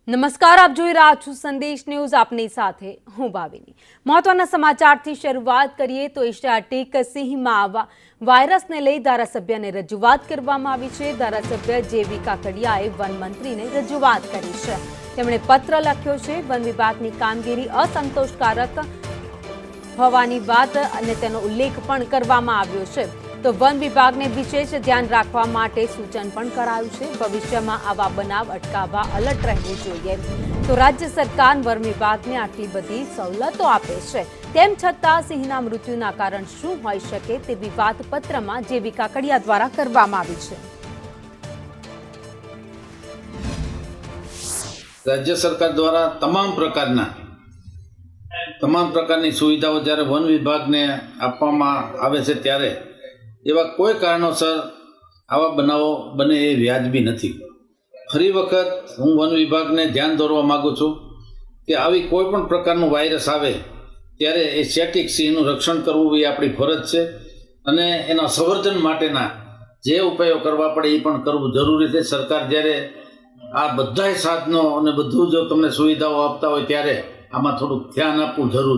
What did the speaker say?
નમસ્કાર, આપ જોઈ રહ્યા છો સંદેશ ન્યૂઝ. આપની સાથે હું ભાવિની. મહત્વના સમાચારથી શરૂઆત કરીએ તો એશિયાટિક સિંહમાં વાયરસને લઈ ધારાસભ્યને રજૂઆત કરવામાં આવી છે. ધારાસભ્ય જેવી કાકડિયાએ વન મંત્રીને રજૂઆત કરી છે. તેમણે પત્ર લખ્યો છે. વન વિભાગની કામગીરી અસંતોષકારક હોવાની વાત અને તેનો ઉલ્લેખ પણ કરવામાં આવ્યો છે. તો વન વિભાગને વિશેષ ધ્યાન રાખવા માટે સૂચન પણ કરાયું છે. ભવિષ્યમાં આવા બનાવ અટકાવવા એલર્ટ રહેવું જોઈએ. તો રાજ્ય સરકાર વન વિભાગને આટલી બધી સવલતો આપે છે, તેમ છતાં સિંહના મૃત્યુના કારણ શું હોઈ શકે તેવી વાત પત્રમાં જેવી કાકડિયા દ્વારા કરવામાં આવી છે. રાજ્ય સરકાર દ્વારા તમામ પ્રકારની સુવિધાઓ જ્યારે વન વિભાગને આપવામાં આવે છે ત્યારે એવા કોઈ કારણોસર આવા બનાવો બને એ વ્યાજબી નથી. ફરી વખત હું વન વિભાગને ધ્યાન દોરવા માગું છું કે આવી કોઈ પણ પ્રકારનું વાયરસ આવે ત્યારે એશિયાટિક સિંહનું રક્ષણ કરવું એ આપણી ફરજ છે અને એના સંવર્ધન માટેના જે ઉપાયો કરવા પડે એ પણ કરવું જરૂરી છે. સરકાર જ્યારે આ બધાય સાધનો અને બધું જો તમને સુવિધાઓ આપતા હોય ત્યારે આમાં થોડુંક ધ્યાન આપવું જરૂરી છે.